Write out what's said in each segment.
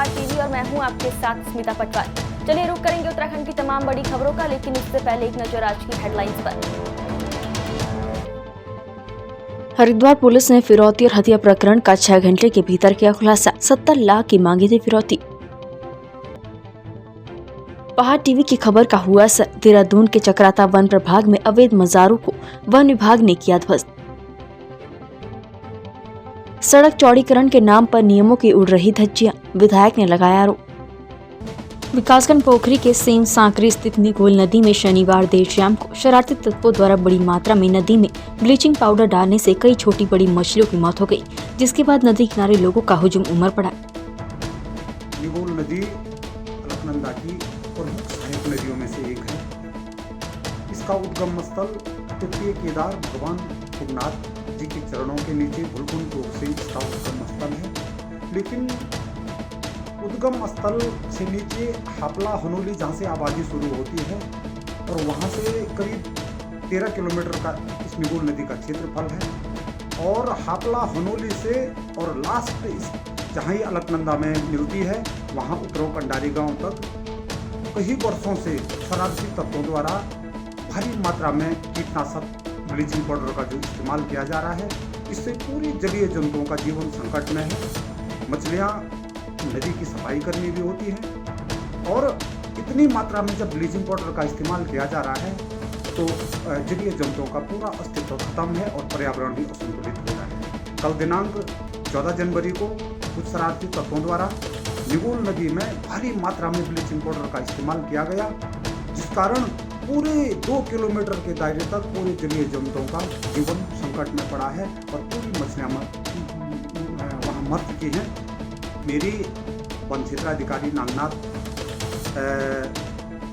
Smart TV और मैं हूं आपके साथ स्मिता पटवार। चलिए रुक करेंगे उत्तराखंड की तमाम बड़ी खबरों का, लेकिन उससे पहले एक नजर आज की हेडलाइंस पर। हरिद्वार पुलिस ने फिरौती और हत्या प्रकरण का 6 घंटे के भीतर किया खुलासा। 70 लाख की मांगी थी फिरौती। पहाड़ टीवी की खबर का हुआ असर। देहरादून के चक्राता वन प्रभाग में अवैध मजारों को वन विभाग ने किया ध्वस्त। सड़क चौड़ीकरण के नाम पर नियमों की उड़ रही धज्जियां, विधायक ने लगाया आरोप। विकासखंड पोखरी के सेम सांकरी स्थित निगोल नदी में शनिवार देर शाम को शरारती तत्वों द्वारा बड़ी मात्रा में नदी में ब्लीचिंग पाउडर डालने से कई छोटी बड़ी मछलियों की मौत हो गई, जिसके बाद नदी किनारे लोगों का हुजूम उमड़ पड़ा। निगोल नदी अलकनंदा की प्रमुख सहायक नदियों में से एक है। इसका उद्गम स्थल तृतीय केदार भगवान तुंगनाथ जी के चरणों के नीचे भूलकुंड रूप से इसका उद्गम स्थल है। लेकिन उद्गम स्थल से नीचे हापला हनोली, जहाँ से आबादी शुरू होती है, और वहाँ से करीब 13 किलोमीटर का इस निगोल नदी का क्षेत्रफल है। और हापला हनोली से और लास्ट इस जहाँ ही अलकनंदा में मिलती है, वहाँ उतरो कंडारी गांव तक कई वर्षों से शरारती तत्वों द्वारा भारी मात्रा में कीटनाशक ब्लीचिंग पाउडर का जो इस्तेमाल किया जा रहा है, इससे पूरी जलीय जंतुओं का जीवन संकट में है। मछलियाँ नदी की सफाई करनी भी होती है, और इतनी मात्रा में जब ब्लीचिंग पाउडर का इस्तेमाल किया जा रहा है तो जलीय जंतुओं का पूरा अस्तित्व खत्म है और पर्यावरण भी असंतुलित हो रहा है। कल दिनांक 14 जनवरी को कुछ शरारती तत्वों द्वारा निगोल नदी में भारी मात्रा में ब्लीचिंग पाउडर का इस्तेमाल किया गया, जिस कारण पूरे 2 किलोमीटर के दायरे तक पूरे जलीय जंतुओं का जीवन संकट में पड़ा है और पूरी मछलियाँ वहाँ मर चुकी हैं। मेरी वन क्षेत्राधिकारी नागनाथ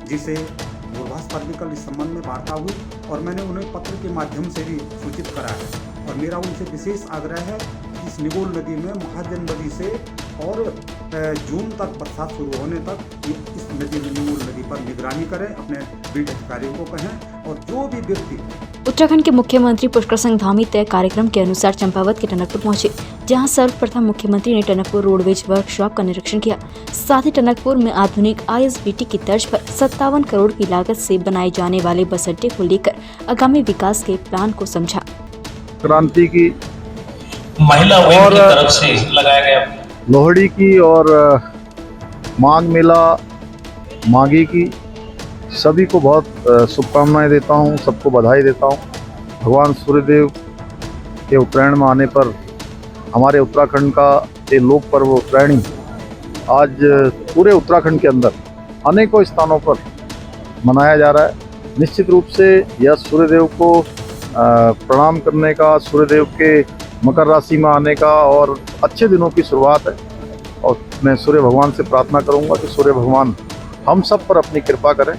जी से दूरभाष पर भी कल इस संबंध में वार्ता हुई, और मैंने उन्हें पत्र के माध्यम से भी सूचित करा है। और मेरा उनसे विशेष आग्रह है कि इस निगोल नदी में महाजनवरी से और जून तक बरसात शुरू होने तक इस नदी निगोल नदी पर निगरानी करें, अपने बीट अधिकारियों को कहें। और जो भी व्यक्ति उत्तराखंड के मुख्यमंत्री पुष्कर सिंह धामी तय कार्यक्रम के अनुसार चंपावत के टनकपुर पहुंचे, जहां सर्वप्रथम मुख्यमंत्री ने टनकपुर रोडवेज वर्कशॉप का निरीक्षण किया। साथ ही टनकपुर में आधुनिक ISBT की तर्ज पर 57 करोड़ की लागत से बनाए जाने वाले बस अड्डे को लेकर आगामी विकास के प्लान को समझा। क्रांति की महिला विंग की तरफ से लगाया गया लोहड़ी की और माघ मेला माघी की सभी को बहुत शुभकामनाएं देता हूं, सबको बधाई देता हूं। भगवान सूर्यदेव के उत्तरायण में आने पर हमारे उत्तराखंड का ये लोक पर्व उत्तरायणी आज पूरे उत्तराखंड के अंदर अनेकों स्थानों पर मनाया जा रहा है। निश्चित रूप से यह सूर्यदेव को प्रणाम करने का, सूर्यदेव के मकर राशि में आने का और अच्छे दिनों की शुरुआत है। और मैं सूर्य भगवान से प्रार्थना करूंगा कि सूर्य भगवान हम सब पर अपनी कृपा करें,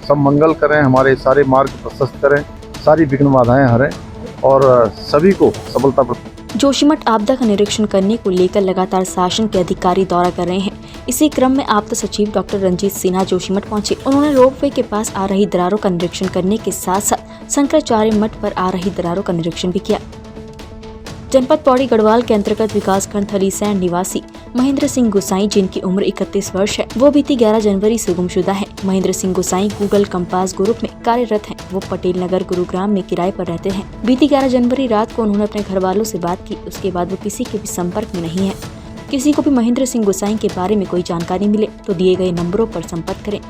सब मंगल करें, हमारे सारे मार्ग प्रशस्त करें, सारी विघ्न बाधाएं हरें और सभी को सफलता। जोशीमठ आपदा का निरीक्षण करने को लेकर लगातार शासन के अधिकारी दौरा कर रहे हैं। इसी क्रम में आपदा सचिव डॉक्टर रंजीत सिन्हा जोशीमठ पहुंचे। उन्होंने रोपवे के पास आ रही दरारों का निरीक्षण करने के साथ साथ शंकराचार्य मठ पर आ रही दरारों का निरीक्षण भी किया। जनपद पौड़ी गढ़वाल के अंतर्गत विकासखंड थलीसैंण निवासी महेंद्र सिंह गोसाई, जिनकी उम्र 31 वर्ष है, वो बीती 11 जनवरी से गुमशुदा है। महेंद्र सिंह गोसाई गूगल कंपास ग्रुप में कार्यरत हैं। वो पटेल नगर गुरुग्राम में किराए पर रहते हैं। बीती 11 जनवरी रात को उन्होंने अपने घर वालों से बात की। उसके बाद वो किसी के भी संपर्क में नहीं है। किसी को भी महेंद्र सिंह गोसाई के बारे में कोई जानकारी मिले तो दिए गए नंबरों पर संपर्क करें।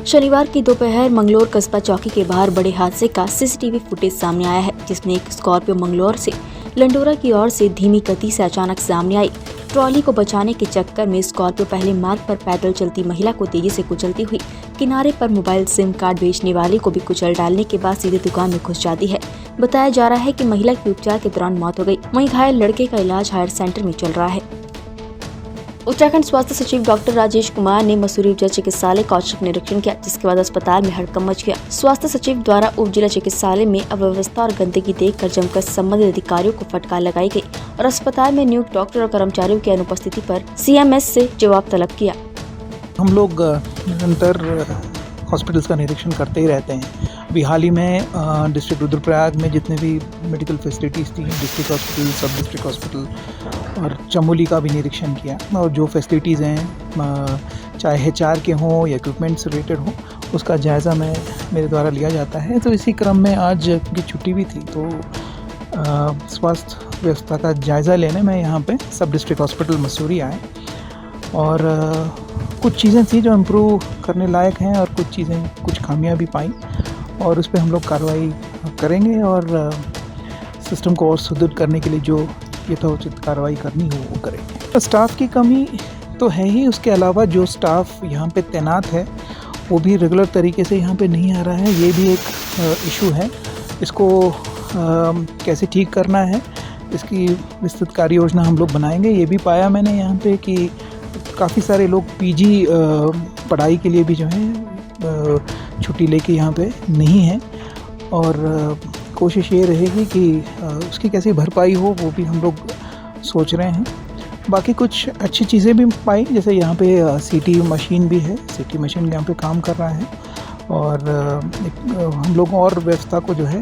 शनिवार की दोपहर मंगलोर कस्बा चौकी के बाहर बड़े हादसे का CCTV फुटेज सामने आया है, जिसमें एक स्कॉर्पियो मंगलोर से लंडोरा की ओर से धीमी गति से अचानक सामने आई। ट्रॉली को बचाने के चक्कर में स्कॉर्पियो पहले मार्ग पर पैदल चलती महिला को तेजी से कुचलती हुई किनारे पर मोबाइल सिम कार्ड बेचने वाले को भी कुचल डालने के बाद सीधे दुकान में घुस जाती है। बताया जा रहा है कि महिला की उपचार के दौरान मौत हो गई। वहीं घायल लड़के का इलाज हायर सेंटर में चल रहा है। उत्तराखंड स्वास्थ्य सचिव डॉक्टर राजेश कुमार ने मसूरी उप जिला चिकित्सालय का औचक निरीक्षण किया, जिसके बाद अस्पताल में हड़कंप मच गया। स्वास्थ्य सचिव द्वारा उप जिला चिकित्सालय में अव्यवस्था और गंदगी देखकर जमकर संबंधित अधिकारियों को फटकार लगाई गई और अस्पताल में नियुक्त डॉक्टर और कर्मचारियों की अनुपस्थिति पर CMS से जवाब तलब किया। हम लोग निरंतर हॉस्पिटल्स का निरीक्षण करते ही रहते हैं। अभी हाल ही में डिस्ट्रिक्ट रुद्रप्रयाग में जितने भी मेडिकल फैसिलिटीज़ थी, डिस्ट्रिक्ट हॉस्पिटल, सब डिस्ट्रिक्ट हॉस्पिटल और चमोली का भी निरीक्षण किया। और जो फैसिलिटीज़ हैं चाहे HR के हों या इक्विपमेंट से रिलेटेड हो, उसका जायज़ा मेरे द्वारा लिया जाता है। तो इसी क्रम में आज की छुट्टी भी थी, तो स्वास्थ्य व्यवस्था का जायज़ा लेने में यहाँ पे सब डिस्ट्रिक्ट हॉस्पिटल मसूरी आए और कुछ चीज़ें थी जो इम्प्रूव करने लायक हैं और कुछ खामियां भी पाई और उस पर हम लोग कार्रवाई करेंगे और सिस्टम को और सुदृढ़ करने के लिए जो यथोचित कार्रवाई करनी हो वो करेंगे। स्टाफ की कमी तो है ही, उसके अलावा जो स्टाफ यहाँ पे तैनात है वो भी रेगुलर तरीके से यहाँ पे नहीं आ रहा है, ये भी एक इशू है। इसको कैसे ठीक करना है, इसकी विस्तृत कार्य योजना हम लोग बनाएंगे। ये भी पाया मैंने यहाँ पे कि काफ़ी सारे लोग PG पढ़ाई के लिए भी जो है छुट्टी लेके यहाँ पे नहीं हैं और कोशिश ये रहेगी कि उसकी कैसी भरपाई हो वो भी हम लोग सोच रहे हैं। बाकी कुछ अच्छी चीज़ें भी पाई, जैसे यहाँ पे CT मशीन भी है, CT मशीन यहाँ पे काम कर रहा है और हम लोग और व्यवस्था को जो है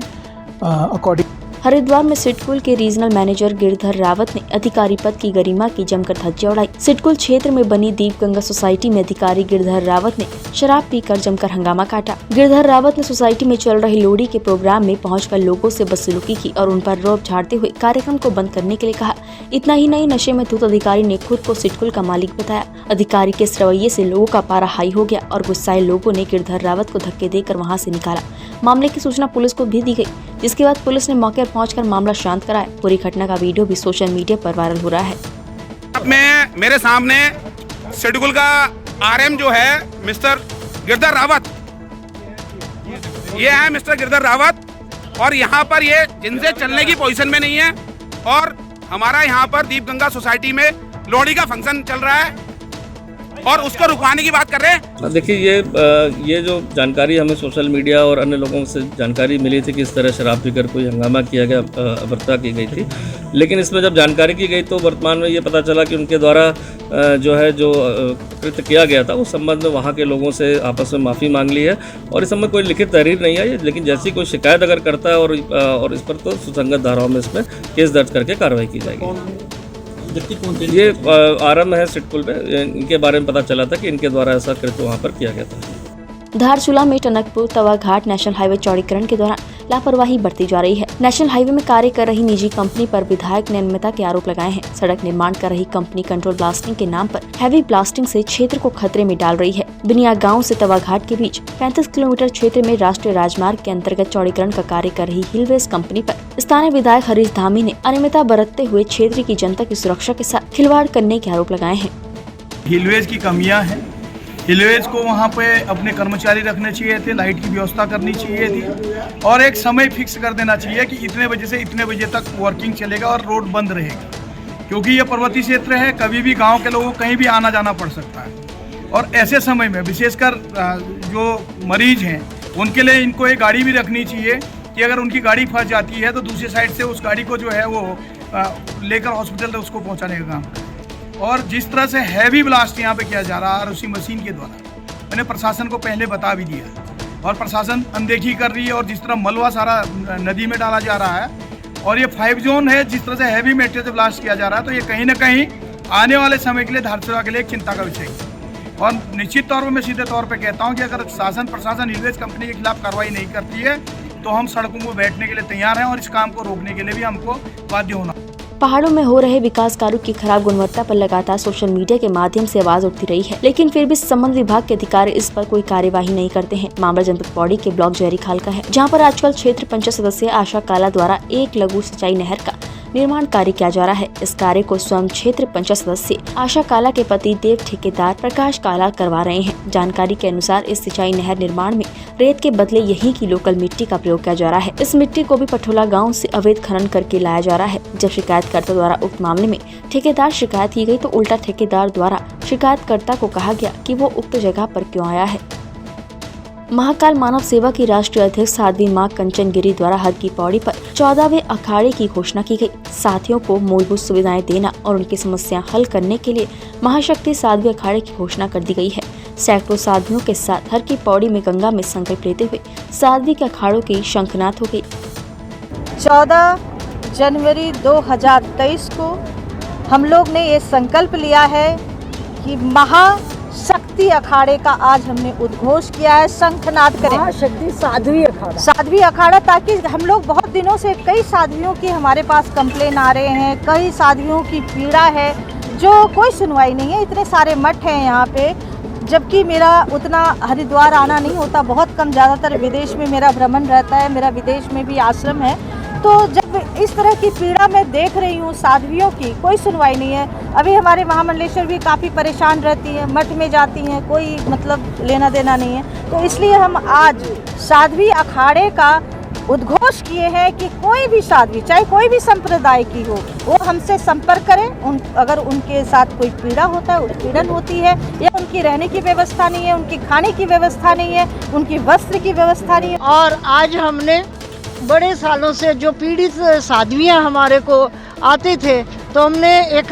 अकॉर्डिंग। हरिद्वार में सिडकुल के रीजनल मैनेजर गिरधर रावत ने अधिकारी पद की गरिमा की जमकर धज्जियां उड़ाई। सिडकुल क्षेत्र में बनी दीप गंगा सोसाइटी में अधिकारी गिरधर रावत ने शराब पीकर जमकर हंगामा काटा। गिरधर रावत ने सोसाइटी में चल रहे लोहड़ी के प्रोग्राम में पहुंचकर लोगों से बदसलूकी की और उन पर रौब झाड़ते हुए कार्यक्रम को बंद करने के लिए कहा। इतना ही नहीं, नशे में धुत अधिकारी ने खुद को सिडकुल का मालिक बताया। अधिकारी के इस रवैये से लोगों का पारा हाई हो गया और गुस्साए लोगों ने गिरधर रावत को धक्के देकर वहां से निकाला। मामले की सूचना पुलिस को भी दी गई, जिसके बाद पुलिस ने मौके पर पहुंचकर मामला शांत कराया। पूरी घटना का वीडियो भी सोशल मीडिया पर वायरल हो रहा है। अब मेरे सामने सिडकुल का RM जो है मिस्टर गिरधर रावत, ये है मिस्टर गिरधर रावत और यहाँ पर ये जिनसे चलने की पोजीशन में नहीं है और हमारा यहाँ पर दीप गंगा सोसाइटी में लोहड़ी का फंक्शन चल रहा है और उसको रुकवाने की बात कर रहे हैं। देखिए ये जो जानकारी हमें सोशल मीडिया और अन्य लोगों से जानकारी मिली थी कि इस तरह शराब पीकर कोई हंगामा किया गया, अभद्रता की गई थी, लेकिन इसमें जब जानकारी की गई तो वर्तमान में ये पता चला कि उनके द्वारा जो कृत्य किया गया था उस संबंध में वहाँ के लोगों से आपस में माफ़ी मांग ली है और इस समय कोई लिखित तहरीर नहीं आई, लेकिन जैसी कोई शिकायत अगर करता है और इस पर तो सुसंगत धाराओं में इसमें केस दर्ज करके कार्रवाई की जाएगी। ये RM है सिडकुल पे, इनके बारे में पता चला था कि इनके द्वारा ऐसा कृत्य वहाँ पर किया गया था। धारचूला में टनकपुर तवा घाट नेशनल हाईवे चौड़ीकरण के दौरान लापरवाही बरती जा रही है। नेशनल हाईवे में कार्य कर रही निजी कंपनी पर विधायक ने अनियमितता के आरोप लगाए हैं। सड़क निर्माण कर रही कंपनी कंट्रोल ब्लास्टिंग के नाम पर हैवी ब्लास्टिंग से क्षेत्र को खतरे में डाल रही है। बिनिया गांव से तवा घाट के बीच 35 किलोमीटर क्षेत्र में राष्ट्रीय राजमार्ग के अंतर्गत चौड़ीकरण का कार्य कर रही हिलवेज कंपनी पर स्थानीय विधायक हरीश धामी ने अनियमितता बरतते हुए क्षेत्र की जनता की सुरक्षा के साथ खिलवाड़ करने के आरोप लगाए हैं। हिलवेज की कमियां हैं, हिलवेज को वहाँ पे अपने कर्मचारी रखने चाहिए थे, लाइट की व्यवस्था करनी चाहिए थी और एक समय फिक्स कर देना चाहिए कि इतने बजे से इतने बजे तक वर्किंग चलेगा और रोड बंद रहेगा, क्योंकि ये पर्वतीय क्षेत्र है, कभी भी गांव के लोगों को कहीं भी आना जाना पड़ सकता है और ऐसे समय में विशेषकर जो मरीज हैं उनके लिए इनको एक गाड़ी भी रखनी चाहिए कि अगर उनकी गाड़ी फंस जाती है तो दूसरी साइड से उस गाड़ी को जो है वो लेकर हॉस्पिटल उसको पहुँचाने का काम करें। और जिस तरह से हैवी ब्लास्ट यहाँ पे किया जा रहा है ROC मशीन के द्वारा, मैंने प्रशासन को पहले बता भी दिया और प्रशासन अनदेखी कर रही है और जिस तरह मलबा सारा नदी में डाला जा रहा है और ये 5 जोन है, जिस तरह से हैवी मेटेरियल से ब्लास्ट किया जा रहा है, तो ये कहीं ना कहीं आने वाले समय के लिए धारचूला के लिए एक चिंता का विषय है। और निश्चित तौर पर मैं सीधे तौर पर कहता हूँ कि अगर शासन प्रशासन हिलवेज कंपनी के खिलाफ कार्रवाई नहीं करती है तो हम सड़कों को बैठने के लिए तैयार हैं और इस काम को रोकने के लिए भी हमको बाध्य होना। पहाड़ों में हो रहे विकास कार्यों की खराब गुणवत्ता पर लगातार सोशल मीडिया के माध्यम से आवाज उठती रही है, लेकिन फिर भी संबंधित विभाग के अधिकारी इस पर कोई कार्यवाही नहीं करते हैं। मामला जनपद पौड़ी के ब्लॉक जहरी खाल का है, जहां पर आजकल क्षेत्र पंचायत सदस्य आशा काला द्वारा एक लघु सिंचाई नहर का निर्माण कार्य किया जा रहा है। इस कार्य को स्वयं क्षेत्र पंचायत सदस्य आशा काला के पति देव ठेकेदार प्रकाश काला करवा रहे हैं। जानकारी के अनुसार इस सिंचाई नहर निर्माण में रेत के बदले यहीं की लोकल मिट्टी का प्रयोग किया जा रहा है। इस मिट्टी को भी पठोला गांव से अवैध खनन करके लाया जा रहा है। जब शिकायतकर्ता द्वारा उक्त मामले में ठेकेदार शिकायत की गई तो उल्टा ठेकेदार द्वारा शिकायतकर्ता को कहा गया कि वो उक्त जगह पर क्यों आया है। महाकाल मानव सेवा की राष्ट्रीय अध्यक्ष साध्वी मां कंचन गिरी द्वारा हर की पौड़ी पर 14वें अखाड़े की घोषणा की गई। साथियों को मूलभूत सुविधाएं देना और उनकी समस्या हल करने के लिए महाशक्ति साध्वी अखाड़े की घोषणा कर दी गई है। सैकड़ों साधुओं के साथ हर की पौड़ी में गंगा में संकल्प लेते हुए साध्वी के अखाड़ों की शंखनाद हो गई। 14 जनवरी 2023 को हम लोग ने ये संकल्प लिया है कि महाशक्ति अखाड़े का आज हमने उद्घोष किया है। शंखनाद करें महाशक्ति साध्वी अखाड़ा, ताकि हम लोग बहुत दिनों से कई साध्वियों की हमारे पास कंप्लेन आ रहे हैं, कई साध्वियों की पीड़ा है जो कोई सुनवाई नहीं है। इतने सारे मठ हैं यहाँ पे, जबकि मेरा उतना हरिद्वार आना नहीं होता, बहुत कम, ज़्यादातर विदेश में मेरा भ्रमण रहता है, मेरा विदेश में भी आश्रम है। तो जब इस तरह की पीड़ा मैं देख रही हूँ साध्वियों की, कोई सुनवाई नहीं है। अभी हमारे महामंडलेश्वर भी काफ़ी परेशान रहती हैं, मठ में जाती हैं, कोई मतलब लेना देना नहीं है। तो इसलिए हम आज साध्वी अखाड़े का उद्घोष किए हैं कि कोई भी साध्वी, चाहे कोई भी संप्रदाय की हो, वो हमसे संपर्क करें। अगर उनके साथ कोई पीड़ा होता है, उत्पीड़न होती है, या उनकी रहने की व्यवस्था नहीं है, उनकी खाने की व्यवस्था नहीं है, उनकी वस्त्र की व्यवस्था नहीं है। और आज हमने बड़े सालों से जो पीड़ित साध्वियाँ हमारे को आते थे, तो हमने एक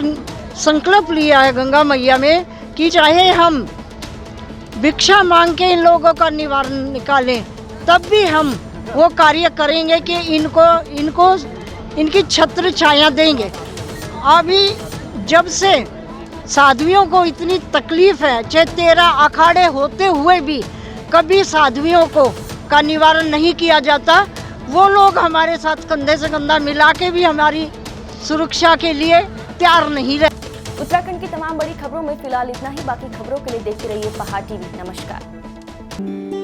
संकल्प लिया है गंगा मैया में कि चाहे हम भिक्षा मांग के इन लोगों का निवारण निकालें, तब भी हम वो कार्य करेंगे कि इनको इनकी छत्र छाया देंगे। अभी जब से साध्वियों को इतनी तकलीफ है, चाहे 13 अखाड़े होते हुए भी कभी साध्वियों का निवारण नहीं किया जाता। वो लोग हमारे साथ कंधे से कंधा मिला के भी हमारी सुरक्षा के लिए तैयार नहीं रहे। उत्तराखंड की तमाम बड़ी खबरों में फिलहाल इतना ही। बाकी खबरों के लिए देखते रहिए पहाड़ टीवी। नमस्कार।